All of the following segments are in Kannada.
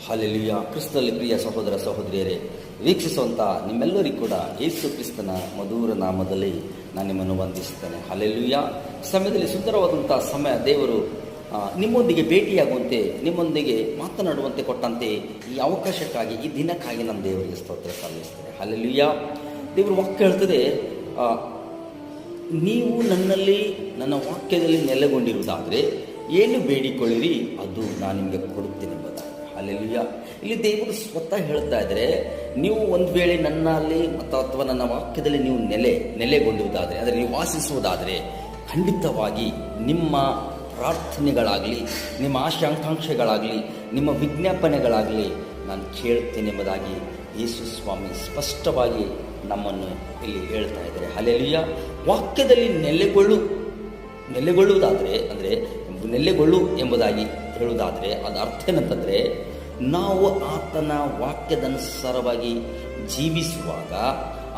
ಹಲ್ಲೆಲೂಯ. ಕ್ರಿಸ್ತನಲ್ಲಿ ಪ್ರಿಯ ಸಹೋದರ ಸಹೋದರಿಯರೇ, ವೀಕ್ಷಿಸುವಂಥ ನಿಮ್ಮೆಲ್ಲರಿಗೂ ಕೂಡ ಯೇಸು ಕ್ರಿಸ್ತನ ಮಧುರ ನಾಮದಲ್ಲಿ ನಾನು ನಿಮ್ಮನ್ನು ವಂದಿಸುತ್ತೇನೆ. ಹಲ್ಲೆಲೂಯ. ಸಮಯದಲ್ಲಿ ಸುಂದರವಾದಂಥ ಸಮಯ ದೇವರು ನಿಮ್ಮೊಂದಿಗೆ ಭೇಟಿಯಾಗುವಂತೆ, ನಿಮ್ಮೊಂದಿಗೆ ಮಾತನಾಡುವಂತೆ ಕೊಟ್ಟಂತೆ ಈ ಅವಕಾಶಕ್ಕಾಗಿ, ಈ ದಿನಕ್ಕಾಗಿ ನಾನು ದೇವರಿಗೆ ಸ್ತೋತ್ರ ಸಲ್ಲಿಸ್ತೇನೆ. ಹಲ್ಲೆಲೂಯ. ದೇವರು ವಾಕ್ಯ ಹೇಳ್ತದೆ, ನೀವು ನನ್ನಲ್ಲಿ, ನನ್ನ ವಾಕ್ಯದಲ್ಲಿ ನೆಲೆಗೊಂಡಿರುವುದಾದರೆ ಏನು ಬೇಡಿಕೊಳ್ಳಿರಿ ಅದು ನಾನು ನಿಮಗೆ ಕೊಡುತ್ತೇನೆ ಎಂಬುದಾಗಿ. ಹಲ್ಲೆಲೂಯ. ಇಲ್ಲಿ ದೇವರು ಸ್ವತಃ ಹೇಳ್ತಾ ಇದ್ದಾರೆ, ನೀವು ಒಂದು ವೇಳೆ ನನ್ನಲ್ಲಿ ಅಥವಾ ನನ್ನ ವಾಕ್ಯದಲ್ಲಿ ನೀವು ನೆಲೆಗೊಂಡಿರುವುದಾದರೆ, ಅಂದರೆ ನೀವು ವಾಸಿಸುವುದಾದರೆ, ಖಂಡಿತವಾಗಿ ನಿಮ್ಮ ಪ್ರಾರ್ಥನೆಗಳಾಗಲಿ, ನಿಮ್ಮ ಆಶಾಕಾಂಕ್ಷೆಗಳಾಗಲಿ, ನಿಮ್ಮ ವಿಜ್ಞಾಪನೆಗಳಾಗಲಿ ನಾನು ಕೇಳ್ತೇನೆ ಎಂಬುದಾಗಿ ಯೇಸು ಸ್ವಾಮಿ ಸ್ಪಷ್ಟವಾಗಿ ನಮ್ಮನ್ನು ಇಲ್ಲಿ ಹೇಳ್ತಾ ಇದ್ದಾರೆ. ಹಲ್ಲೆಲೂಯ. ವಾಕ್ಯದಲ್ಲಿ ನೆಲೆಗೊಳ್ಳುವುದಾದರೆ, ಅಂದರೆ ನೆಲೆಗೊಳ್ಳು ಎಂಬುದಾಗಿ ಹೇಳುವುದಾದರೆ ಅದರ ಅರ್ಥ ಏನಂತಂದರೆ, ನಾವು ಆತನ ವಾಕ್ಯದನುಸಾರವಾಗಿ ಜೀವಿಸುವಾಗ,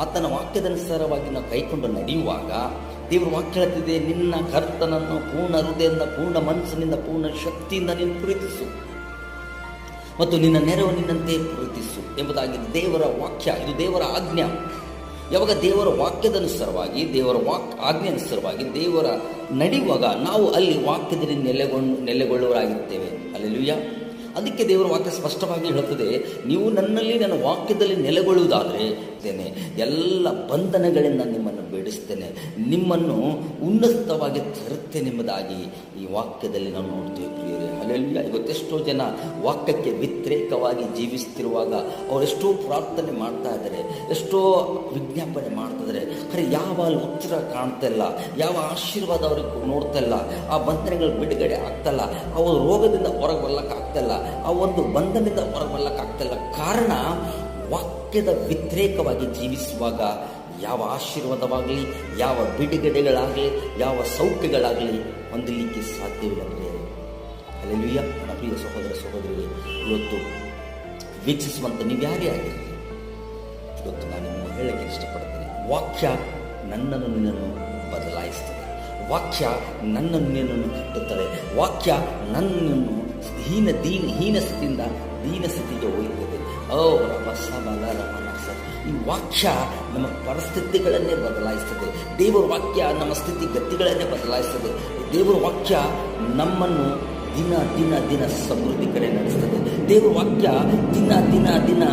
ಆತನ ವಾಕ್ಯದನುಸಾರವಾಗಿ ನಾವು ಕೈಕೊಂಡು ನಡೆಯುವಾಗ, ದೇವರು ವಾಕ್ಯ ಹೇಳ್ತಿದೆ, ನಿನ್ನ ಕರ್ತನನ್ನು ಪೂರ್ಣ ಹೃದಯದಿಂದ, ಪೂರ್ಣ ಮನಸ್ಸಿನಿಂದ, ಪೂರ್ಣ ಶಕ್ತಿಯಿಂದ ನೀನು ಪ್ರೀತಿಸು ಮತ್ತು ನಿನ್ನ ನೆರವು ನಿನ್ನಂತೆ ಪ್ರೀತಿಸು ಎಂಬುದಾಗಿ ದೇವರ ವಾಕ್ಯ. ಇದು ದೇವರ ಆಜ್ಞೆ. ಯಾವಾಗ ದೇವರ ವಾಕ್ಯದನುಸಾರವಾಗಿ, ದೇವರ ಆಜ್ಞೆ ಅನುಸಾರವಾಗಿ ದೇವರ ನಡೆಯುವಾಗ ನಾವು ಅಲ್ಲಿ ವಾಕ್ಯದಲ್ಲಿ ನೆಲೆಗೊಳ್ಳುವರಾಗಿರ್ತೇವೆ. ಹಲ್ಲೆಲೂಯ. ಅದಕ್ಕೆ ದೇವರ ವಾಕ್ಯ ಸ್ಪಷ್ಟವಾಗಿ ಹೇಳುತ್ತದೆ, ನೀವು ನನ್ನಲ್ಲಿ, ನನ್ನ ವಾಕ್ಯದಲ್ಲಿ ನೆಲೆಗೊಳ್ಳುವುದಾದರೆ ಎಲ್ಲ ಬಂಧನಗಳಿಂದ ನಿಮ್ಮನ್ನು ಬಿಡಿಸ್ತೇನೆ, ನಿಮ್ಮನ್ನು ಉನ್ನತವಾಗಿ ತರುತ್ತೇನೆ ಎಂಬುದಾಗಿ ಈ ವಾಕ್ಯದಲ್ಲಿ ನಾವು ನೋಡ್ತೇವೆ ಪ್ರಿಯರೇ. ಹಲ್ಲೆಲೂಯ. ಇವತ್ತೆಷ್ಟೋ ಜನ ವಾಕ್ಯಕ್ಕೆ ವ್ಯತಿರೇಕವಾಗಿ ಜೀವಿಸ್ತಿರುವಾಗ ಅವರೆಷ್ಟೋ ಪ್ರಾರ್ಥನೆ ಮಾಡ್ತಾ ಇದ್ದಾರೆ, ಎಷ್ಟೋ ವಿಜ್ಞಾಪನೆ ಮಾಡ್ತಾ ಇದ್ದಾರೆ. ಖರೆ ಯಾವ ಉತ್ತರ ಕಾಣ್ತಾ ಇಲ್ಲ, ಯಾವ ಆಶೀರ್ವಾದ ಅವ್ರಿಗೆ ನೋಡ್ತಾ ಇಲ್ಲ, ಆ ಬಂಧನಗಳು ಬಿಡುಗಡೆ ಆಗ್ತಲ್ಲ, ಅವರು ರೋಗದಿಂದ ಹೊರಗೆ ಬರ್ಲಕ್ಕಾಗ್ತಲ್ಲ, ಆ ಒಂದು ಬಂಧನದಿಂದ ಹೊರಗೆ ಬರ್ಲಕ್ಕಾಗ್ತಲ್ಲ. ಕಾರಣ ವಾಕ್ಯದ ವ್ಯತಿರೇಕವಾಗಿ ಜೀವಿಸುವಾಗ ಯಾವ ಆಶೀರ್ವಾದವಾಗಲಿ, ಯಾವ ಬಿಡುಗಡೆಗಳಾಗಲಿ, ಯಾವ ಸೌಖ್ಯಗಳಾಗಲಿ ಹೊಂದಲಿಕ್ಕೆ ಸಾಧ್ಯವಿಲ್ಲ ಪ್ರಿಯರೇ. ಹಲ್ಲೆಲೂಯ. ನನ್ನ ಪ್ರಿಯ ಸಹೋದರ ಸಹೋದರಿಗೆ, ಇವತ್ತು ವೀಕ್ಷಿಸುವಂಥ ನೀವು ಯಾರೇ ಆಗಿರಲಿ, ಇವತ್ತು ನಾನು ನಿಮ್ಮನ್ನು ಹೇಳಕ್ಕೆ ಇಷ್ಟಪಡ್ತೇನೆ, ವಾಕ್ಯ ನನ್ನನ್ನು ನಿನ್ನನ್ನು ಬದಲಾಯಿಸ್ತದೆ, ವಾಕ್ಯ ನನ್ನನ್ನು ನಿನ್ನನ್ನು ಕಟ್ಟುತ್ತದೆ, ವಾಕ್ಯ ನನ್ನನ್ನು ಹೀನ ಸ್ಥಿತಿಯಿಂದ ದೀನ ಸ್ಥಿತಿಗೆ ಒಯ್ಯುತ್ತದೆ. ಈ ವಾಕ್ಯ ನಮ್ಮ ಪರಿಸ್ಥಿತಿಗಳನ್ನೇ ಬದಲಾಯಿಸ್ತದೆ. ದೇವರ ವಾಕ್ಯ ನಮ್ಮ ಸ್ಥಿತಿಗತಿಗಳನ್ನೇ ಬದಲಾಯಿಸ್ತದೆ. ದೇವರ ವಾಕ್ಯ ನಮ್ಮನ್ನು ದಿನ ದಿನ ದಿನ ಸಮೃದ್ಧಿ ಕಡೆ ನಡೆಸ್ತದೆ. ದೇವರ ವಾಕ್ಯ ದಿನ ದಿನ ದಿನ